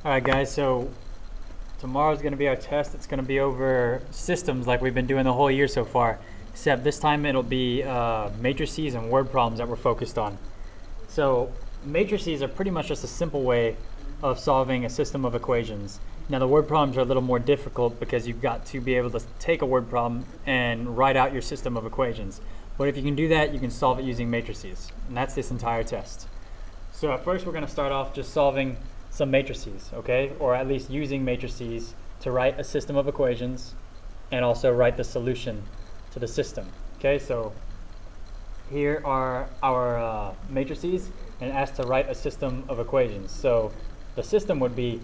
Alright guys, so tomorrow's going to be our test. It's going to be over systems like we've been doing the whole year so far, except this time it'll be matrices and word problems that we're focused on. So matrices are pretty much just a simple way of solving a system of equations. Now the word problems are a little more difficult because you've got to be able to take a word problem and write out your system of equations. But if you can do that, you can solve it using matrices, and that's this entire test. So at first we're going to start off just solving some matrices, okay? Or at least using matrices to write a system of equations and also write the solution to the system, okay? So here are our matrices, and asked to write a system of equations. So the system would be,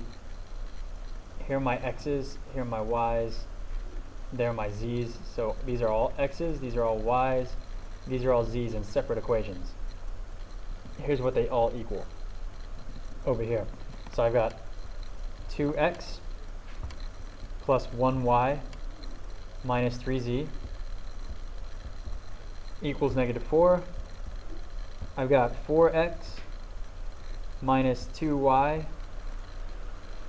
here are my x's, here are my y's, there are my z's. So these are all x's, these are all y's, these are all z's in separate equations. Here's what they all equal over here. So I've got 2x plus 1y minus 3z equals -4. I've got 4x minus 2y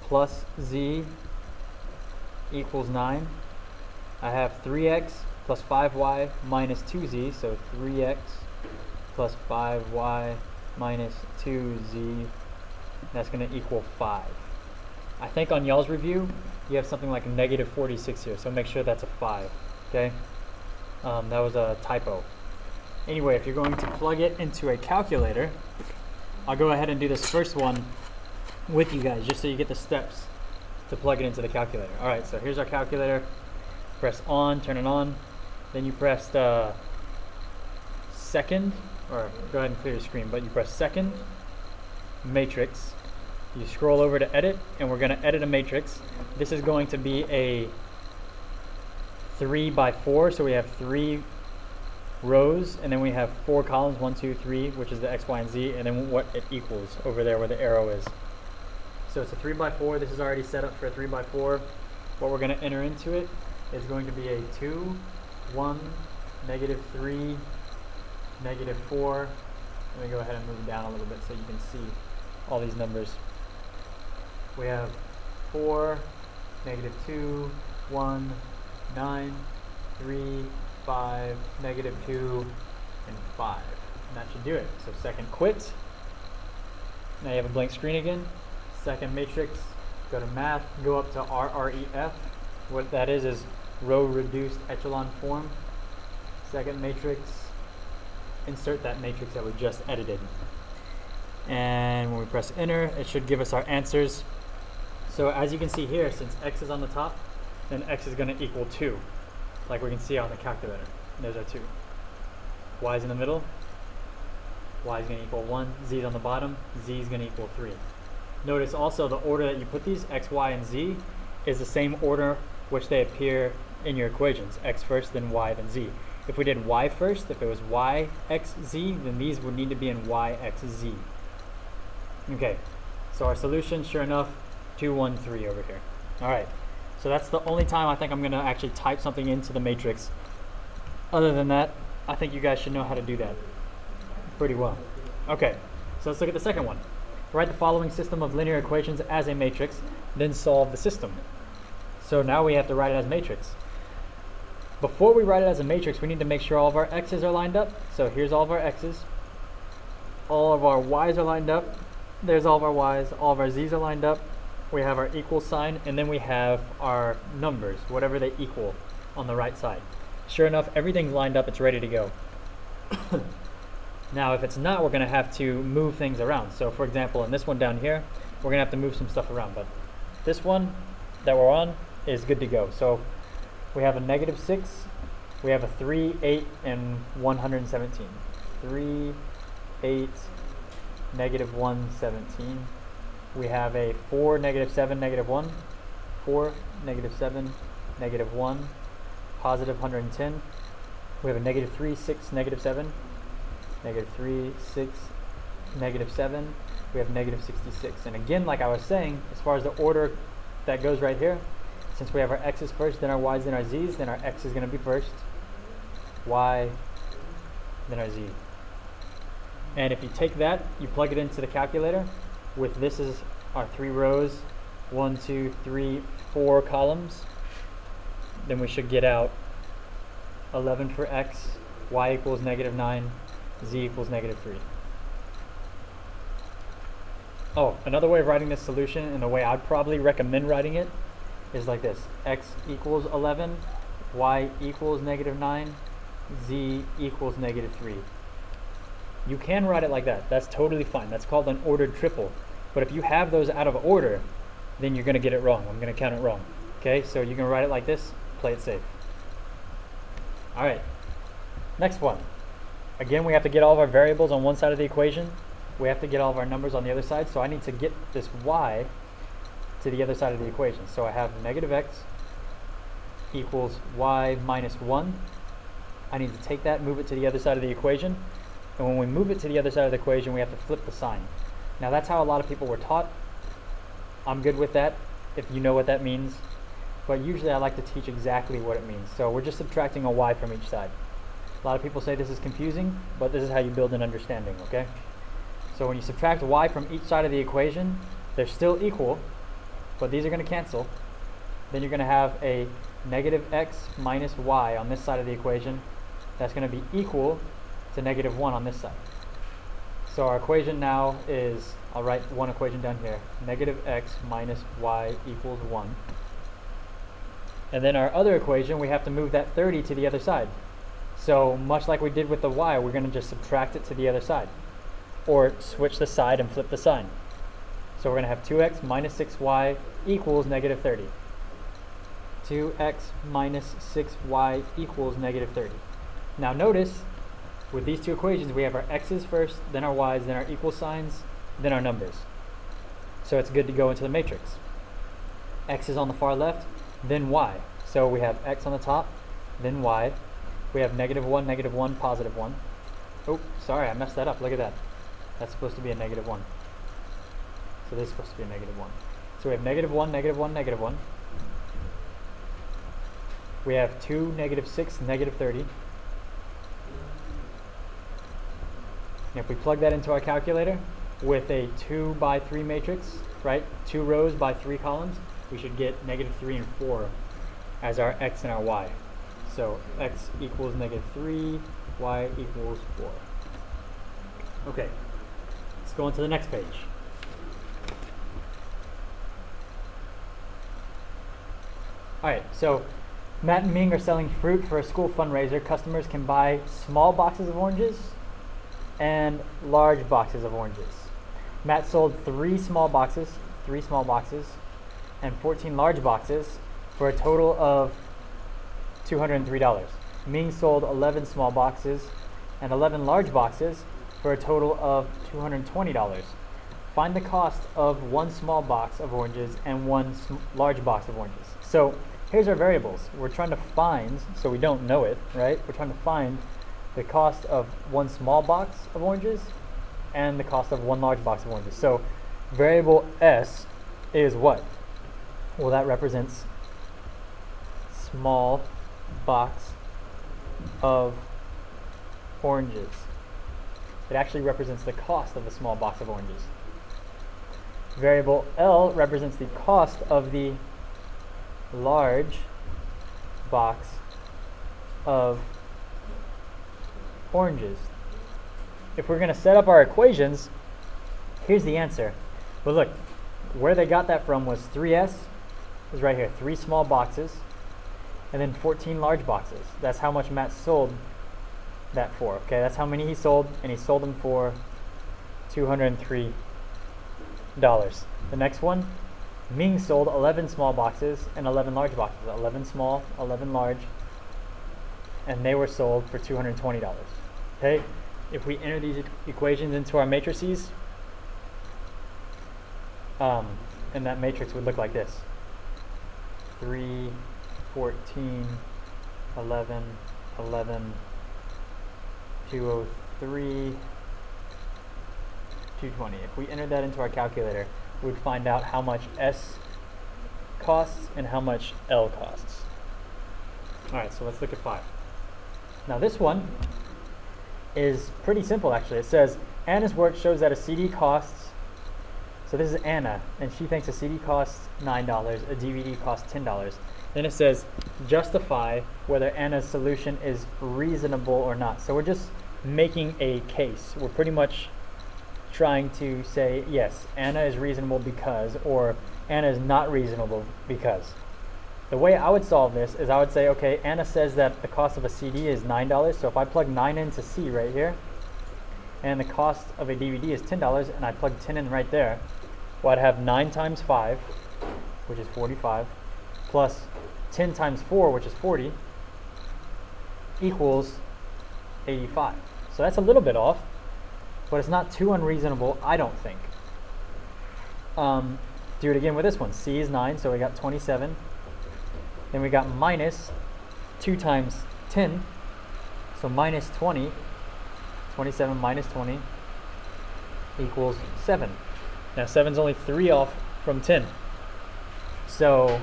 plus z equals 9. I have 3x plus 5y minus 2z, so 3x plus 5y minus 2z, that's going to equal 5. I think on y'all's review, you have something like -46 here, so make sure that's a 5, okay? That was a typo. Anyway, if you're going to plug it into a calculator, I'll go ahead and do this first one with you guys, just so you get the steps to plug it into the calculator. Alright, so here's our calculator. Press on, turn it on, then you press second, or go ahead and clear your screen, but you press second, matrix. You scroll over to edit, and we're going to edit a matrix. This is going to be a 3 by 4, so we have 3 rows, and then we have 4 columns, 1, 2, 3, which is the x, y, and z, and then what it equals over there where the arrow is. So it's a 3 by 4. This is already set up for a 3 by 4. What we're going to enter into it is going to be a 2, 1, -3, -4. Let me go ahead and move it down a little bit so you can see all these numbers. We have 4, -2, 1, 9, 3, 5, -2, and 5. And that should do it. So second quit. Now you have a blank screen again. Second matrix, go to math, go up to RREF. What that is row reduced echelon form. Second matrix, insert that matrix that we just edited. And when we press enter, it should give us our answers. So as you can see here, since x is on the top, then x is going to equal 2, like we can see on the calculator. There's our 2. Y is in the middle, y is going to equal 1, z is on the bottom, z is going to equal 3. Notice also the order that you put these, x, y, and z, is the same order which they appear in your equations. X first, then y, then z. If we did y first, if it was y, x, z, then these would need to be in y, x, z. Okay, so our solution, sure enough, 2, 1, 3 over here. Alright, so that's the only time I think I'm going to actually type something into the matrix. Other than that, I think you guys should know how to do that pretty well. Okay, so let's look at the second one. Write the following system of linear equations as a matrix, then solve the system. So now we have to write it as matrix. Before we write it as a matrix, we need to make sure all of our x's are lined up. So here's all of our x's. All of our y's are lined up. There's all of our y's. All of our z's are lined up. We have our equal sign, and then we have our numbers, whatever they equal on the right side. Sure enough, everything's lined up. It's ready to go. Now, if it's not, we're going to have to move things around. So for example, in this one down here, we're going to have to move some stuff around. But this one that we're on is good to go. So we have a -6, we have a 3, 8, and 117. 3, 8, -117. We have a 4, -7, -1. 4, -7, -1. Positive 110. We have a -3, 6, -7. -3, 6, -7. We have -66. And again, like I was saying, as far as the order that goes right here, since we have our x's first, then our y's, then our z's, then our x is going to be first, y, then our z. And if you take that, you plug it into the calculator with this is our 3 rows 1, 2, 3, 4 columns, then we should get out 11 for x, y equals -9, z equals -3. Oh, another way of writing this solution, and the way I'd probably recommend writing it, is like this. X equals 11, y equals -9, z equals -3. You can write it like that. That's totally fine. That's called an ordered triple. But if you have those out of order, then you're going to get it wrong. I'm going to count it wrong. Okay, so you can write it like this, play it safe. All right, next one. Again, we have to get all of our variables on one side of the equation. We have to get all of our numbers on the other side. So I need to get this y to the other side of the equation. So I have -x equals y minus 1. I need to take that, move it to the other side of the equation. And when we move it to the other side of the equation, we have to flip the sign. Now that's how a lot of people were taught. I'm good with that, if you know what that means. But usually I like to teach exactly what it means. So we're just subtracting a y from each side. A lot of people say this is confusing, but this is how you build an understanding, okay? So when you subtract y from each side of the equation, they're still equal, but these are going to cancel. Then you're going to have a -x minus y on this side of the equation. That's going to be equal to -1 on this side. So our equation now is, I'll write one equation down here, -x minus y equals 1. And then our other equation, we have to move that 30 to the other side. So much like we did with the y, we're going to just subtract it to the other side. Or switch the side and flip the sign. So we're going to have 2x minus 6y equals -30. 2x minus 6y equals -30. Now notice, with these two equations, we have our x's first, then our y's, then our equal signs, then our numbers. So it's good to go into the matrix. X is on the far left, then y. So we have x on the top, then y. We have -1, -1, +1. Oh, sorry, I messed that up. Look at that. That's supposed to be a -1. So this is supposed to be a -1. So we have -1, -1, -1. We have 2, -6, -30. And if we plug that into our calculator with a 2 by 3 matrix, right, 2 rows by 3 columns, we should get -3 and 4 as our x and our y. So x equals -3, y equals 4. Okay, let's go on to the next page. All right, so Matt and Ming are selling fruit for a school fundraiser. Customers can buy small boxes of oranges and large boxes of oranges. Matt sold 3 small boxes, and 14 large boxes for a total of $203. Ming sold 11 small boxes and 11 large boxes for a total of $220. Find the cost of 1 small box of oranges and 1 large box of oranges. So here's our variables. We're trying to find, so we don't know it, right? We're trying to find the cost of 1 small box of oranges and the cost of 1 large box of oranges. So variable S is what? Well, that represents small box of oranges. It actually represents the cost of a small box of oranges. Variable L represents the cost of the large box of oranges. If we're going to set up our equations, here's the answer. But look, where they got that from was 3S, is right here, 3 small boxes, and then 14 large boxes. That's how much Matt sold that for. Okay, that's how many he sold, and he sold them for $203. The next one, Ming sold 11 small boxes and 11 large boxes. 11 small, 11 large, and they were sold for $220. Okay, if we enter these equations into our matrices, and that matrix would look like this: 3, 14, 11, 11, 203, 220. If we entered that into our calculator, we'd find out how much S costs and how much L costs. All right, so let's look at 5. Now this one is pretty simple, actually. It says, Anna's work shows that a CD costs So this is Anna, and she thinks a CD costs $9, a DVD costs $10. Then it says, justify whether Anna's solution is reasonable or not. So we're just making a case. We're pretty much trying to say, yes, Anna is reasonable because, or Anna is not reasonable because. The way I would solve this is I would say, okay, Anna says that the cost of a CD is $9, so if I plug 9 into C right here, and the cost of a DVD is $10, and I plug 10 in right there, well, I'd have 9 times 5, which is 45, plus 10 times 4, which is 40, equals 85. So that's a little bit off, but it's not too unreasonable, I don't think. Do it again with this one. C is 9, so we got 27. Then we got minus 2 times 10, so minus 20. 27 minus 20 equals 7. Now 7's only 3 off from 10. So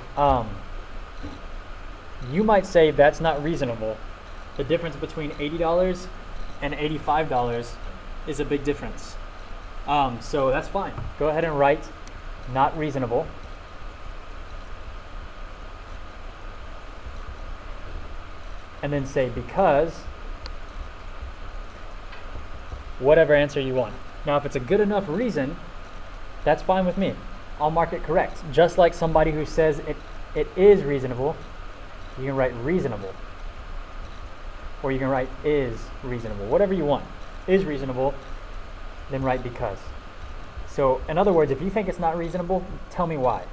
you might say that's not reasonable. The difference between $80 and $85 is a big difference. So that's fine. Go ahead and write not reasonable. And then say because whatever answer you want. Now if it's a good enough reason, that's fine with me. I'll mark it correct. Just like somebody who says it is reasonable, you can write reasonable. Or you can write is reasonable. Whatever you want. Is reasonable, then write because. So in other words, if you think it's not reasonable, tell me why.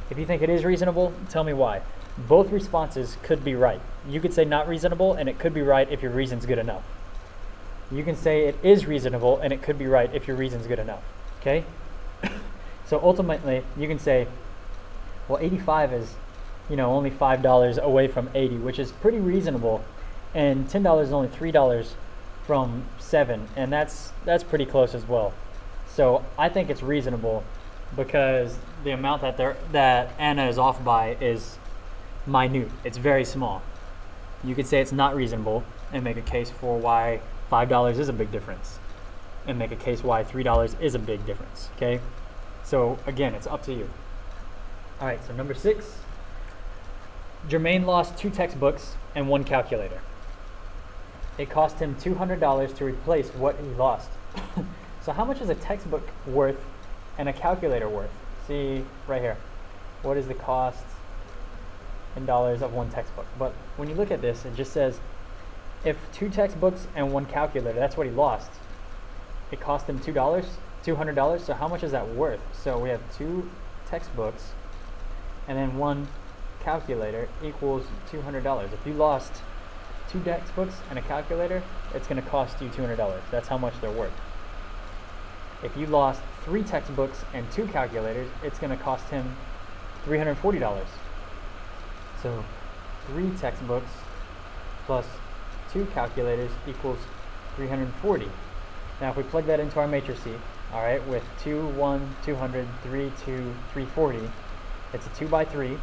If you think it is reasonable, tell me why. Both responses could be right. You could say not reasonable, and it could be right if your reason's good enough. You can say it is reasonable, and it could be right if your reason's good enough. Okay? So ultimately, you can say, well, 85 is, only $5 away from 80, which is pretty reasonable, and $10 is only $3 from 7, and that's pretty close as well. So I think it's reasonable because the amount that Anna is off by is minute. It's very small. You could say it's not reasonable and make a case for why $5 is a big difference, and make a case why $3 is a big difference. Okay? So again, it's up to you. All right, so number 6. Jermaine lost 2 textbooks and 1 calculator. It cost him $200 to replace what he lost. So how much is a textbook worth and a calculator worth? See right here. What is the cost in dollars of 1 textbook? But when you look at this, it just says if 2 textbooks and 1 calculator, that's what he lost. It cost him $200. So how much is that worth? So we have 2 textbooks and then 1 calculator equals $200. If you lost 2 textbooks and a calculator, it's going to cost you $200. That's how much they're worth. If you lost 3 textbooks and 2 calculators, it's going to cost him $340. So 3 textbooks plus 2 calculators equals 340. Now if we plug that into our matrices, all right, with 2, 1, 200, 3, 2, 340, it's a 2 by 3.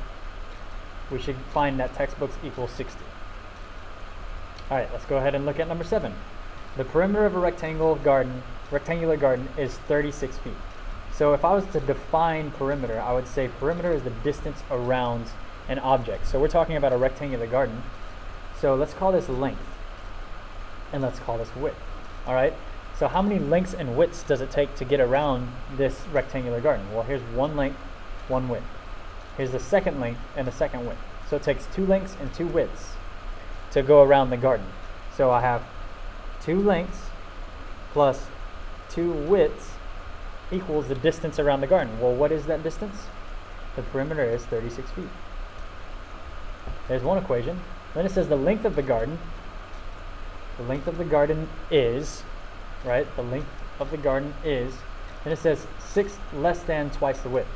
We should find that textbooks equal 60. All right, let's go ahead and look at number 7. The perimeter of a rectangular garden is 36 feet. So if I was to define perimeter, I would say perimeter is the distance around an object. So we're talking about a rectangular garden. So let's call this length, and let's call this width. All right. So how many lengths and widths does it take to get around this rectangular garden? Well, here's 1 length, 1 width. Here's the second length and the second width. So it takes 2 lengths and 2 widths to go around the garden. So I have 2 lengths plus 2 widths equals the distance around the garden. Well, what is that distance? The perimeter is 36 feet. There's one equation. Then it says the length of the garden. The length of the garden is, right? The length of the garden is, and it says 6 less than twice the width.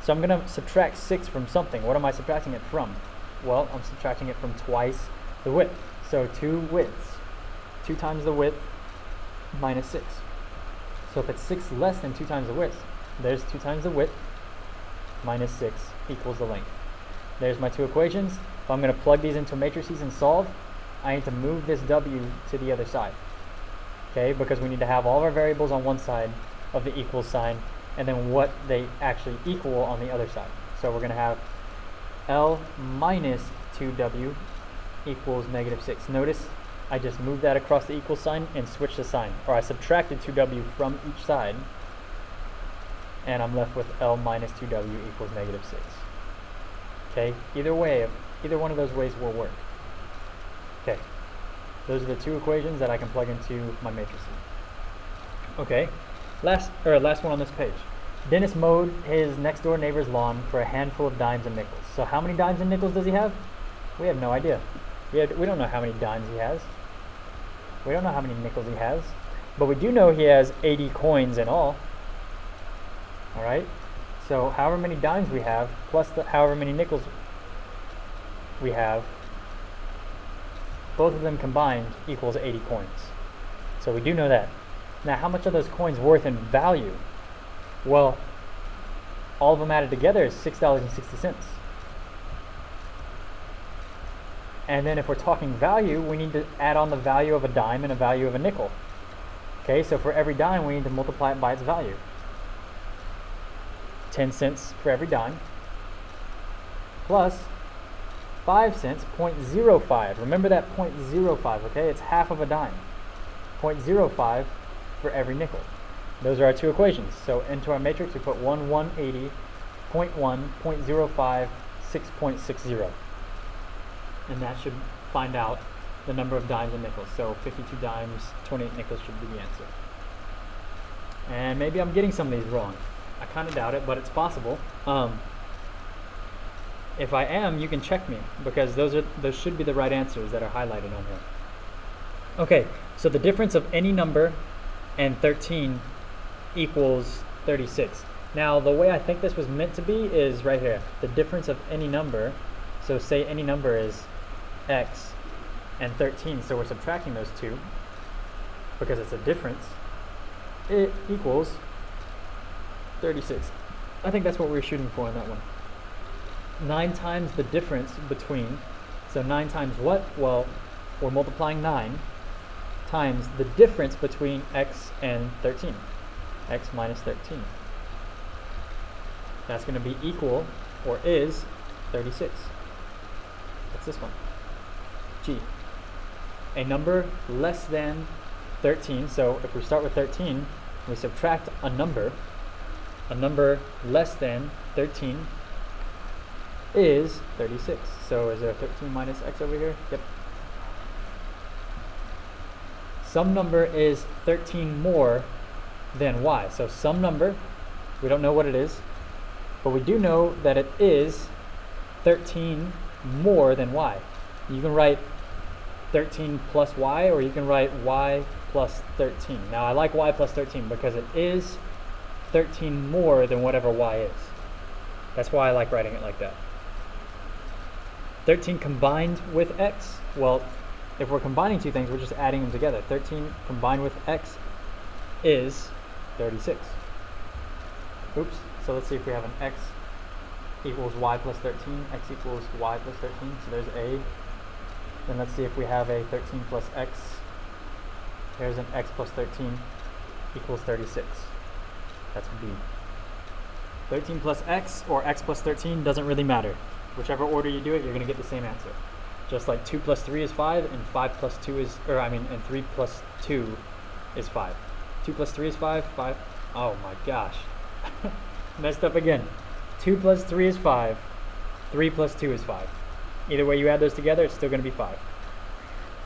So I'm going to subtract 6 from something. What am I subtracting it from? Well, I'm subtracting it from twice the width. So 2 widths. 2 times the width minus 6. So if it's 6 less than 2 times the width, there's 2 times the width minus 6 equals the length. There's my 2 equations. If I'm going to plug these into matrices and solve, I need to move this w to the other side. Okay, because we need to have all of our variables on one side of the equal sign and then what they actually equal on the other side. So we're going to have L minus 2W equals negative 6. Notice I just moved that across the equal sign and switched the sign, or I subtracted 2W from each side, and I'm left with L minus 2W equals negative 6. Okay, either way, either one of those ways will work. Okay, those are the two equations that I can plug into my matrices. Okay, last one on this page. Dennis mowed his next door neighbor's lawn for a handful of dimes and nickels. So how many dimes and nickels does he have? We have no idea. We don't know how many dimes he has. We don't know how many nickels he has. But we do know he has 80 coins in all. Alright? So however many dimes we have, plus however many nickels we have, both of them combined equals 80 coins. So we do know that. Now how much are those coins worth in value? Well, all of them added together is $6.60. And then if we're talking value, we need to add on the value of a dime and a value of a nickel. Okay, so for every dime, we need to multiply it by its value. 10 cents for every dime, plus 5 cents, 0.05. Remember that 0.05, okay? It's half of a dime. 0.05 for every nickel. Those are our two equations. So into our matrix, we put 1, 180, 0.1, 0.05, 6.60. And that should find out the number of dimes and nickels. So 52 dimes, 28 nickels should be the answer. And maybe I'm getting some of these wrong. I kind of doubt it, but it's possible. If I am, you can check me, because those should be the right answers that are highlighted on here. Okay, so the difference of any number and 13 equals 36. Now, the way I think this was meant to be is right here. The difference of any number, so say any number is x and 13, so we're subtracting those two because it's a difference. It equals 36. I think that's what we were shooting for on that one. 9 times the difference between, so 9 times what? Well, we're multiplying 9 times the difference between x and 13. X minus 13. That's going to be equal, or is, 36. What's this one? G. A number less than 13, so if we start with 13, we subtract a number less than 13 is 36. So is there 13 minus x over here? Yep. Some number is 13 more than y. So some number, we don't know what it is, but we do know that it is 13 more than y. You can write 13 plus y, or you can write y plus 13. Now I like y plus 13 because it is 13 more than whatever y is. That's why I like writing it like that. 13 combined with x, well, if we're combining two things, we're just adding them together. 13 combined with x is 36. Oops, so let's see if we have an x equals y plus 13, x equals y plus 13, so there's A. Then let's see if we have a 13 plus x. There's an x plus 13 equals 36. That's B. 13 plus x or x plus 13 doesn't really matter. Whichever order you do it, you're going to get the same answer. Just like 2 plus 3 is 5, and 5 plus 2 is, and 3 plus 2 is 5. 2 plus 3 is 5, 5, oh my gosh. Messed up again. 2 plus 3 is 5, 3 plus 2 is 5. Either way you add those together, it's still going to be 5.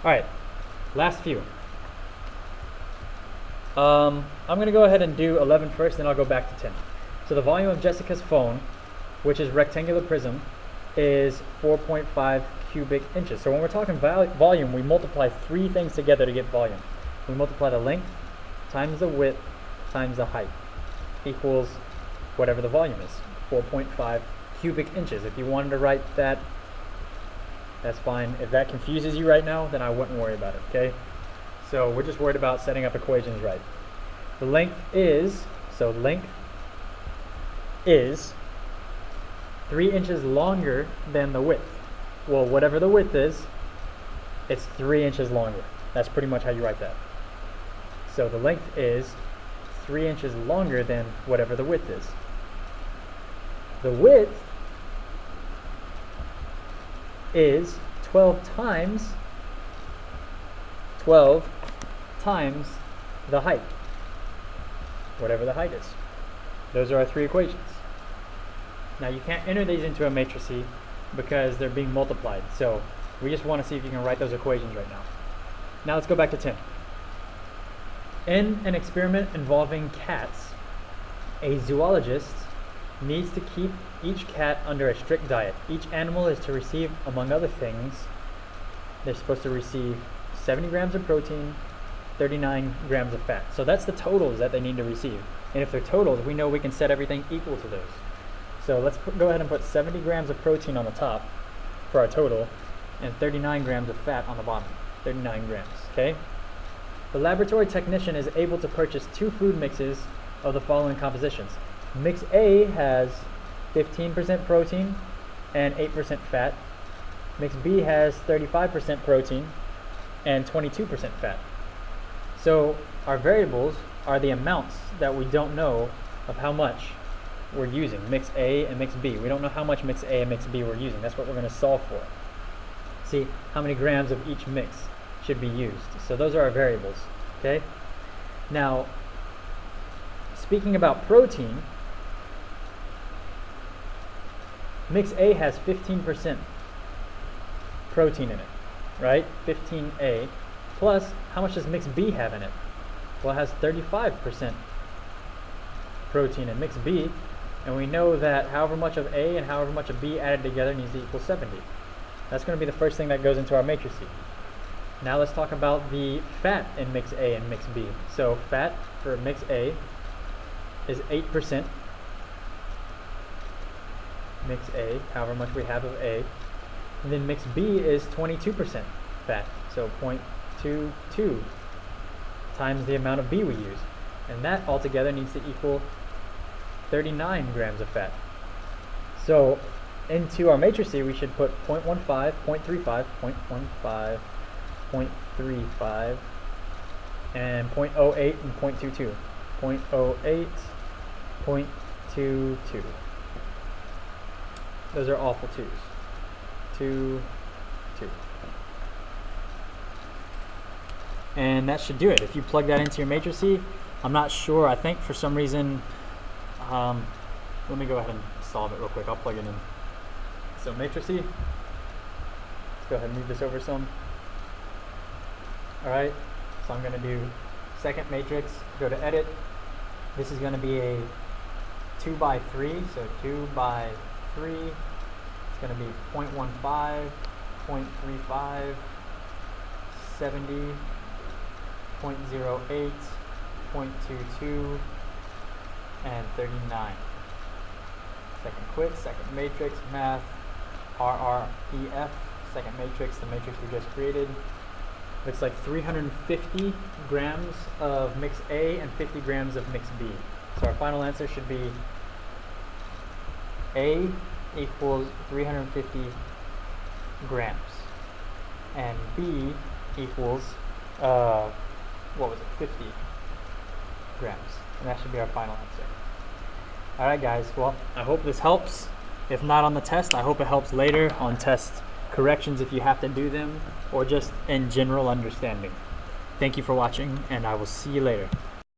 Alright, last few. I'm going to go ahead and do 11 first, then I'll go back to 10. So the volume of Jessica's phone, which is rectangular prism, is 4.5 cubic inches. So when we're talking volume, we multiply 3 things together to get volume. We multiply the length times the width times the height equals whatever the volume is, 4.5 cubic inches. If you wanted to write that, that's fine. If that confuses you right now, then I wouldn't worry about it, okay? So we're just worried about setting up equations right. The length is, so length is 3 inches longer than the width. Well, whatever the width is, it's 3 inches longer. That's pretty much how you write that. So the length is 3 inches longer than whatever the width is. The width is 12 times the height, whatever the height is. Those are our 3 equations. Now you can't enter these into a matrix because they're being multiplied, so we just want to see if you can write those equations right now. Now let's go back to 10. In an experiment involving cats, a zoologist needs to keep each cat under a strict diet. Each animal is to receive, among other things, they're supposed to receive 70 grams of protein, 39 grams of fat. So that's the totals that they need to receive. And if they're totals, we know we can set everything equal to those. So let's go ahead and put 70 grams of protein on the top for our total, and 39 grams of fat on the bottom. 39 grams, okay? The laboratory technician is able to purchase 2 food mixes of the following compositions. Mix A has 15% protein and 8% fat. Mix B has 35% protein and 22% fat. So our variables are the amounts that we don't know of how much we're using, mix A and mix B. We don't know how much mix A and mix B we're using. That's what we're going to solve for. See how many grams of each mix should be used. So those are our variables, okay? Now, speaking about protein, mix A has 15% protein in it, right? 15A. Plus, how much does mix B have in it? Well, it has 35% protein in mix B, and we know that however much of A and however much of B added together needs to equal 70. That's going to be the first thing that goes into our matrix. Now let's talk about the fat in mix A and mix B. So fat for mix A is 8%. Mix A, however much we have of A. And then mix B is 22% fat. So 0.22 times the amount of B we use. And that altogether needs to equal 39 grams of fat. So into our matrix we should put 0.15, 0.35, 0.15, 0.35, and 0.08 and 0.22. 0.08, 0.22. Those are all for 2s. 2, 2. And that should do it. If you plug that into your matrix, I'm not sure. I think for some reason, let me go ahead and solve it real quick. I'll plug it in. So matrix, let's go ahead and move this over some. All right, so I'm going to do second matrix, go to edit. This is going to be a 2 by 3, so 2 by 3. It's going to be 0.15, 0.35, 70, 0.08, 0.22, and 39. Second quit, second matrix, math, RREF, second matrix, the matrix we just created. Looks like 350 grams of mix A and 50 grams of mix B. So our final answer should be A equals 350 grams and B equals, 50 grams. And that should be our final answer. Alright guys, well, I hope this helps. If not on the test, I hope it helps later on test corrections if you have to do them, or just in general understanding. Thank you for watching, and I will see you later.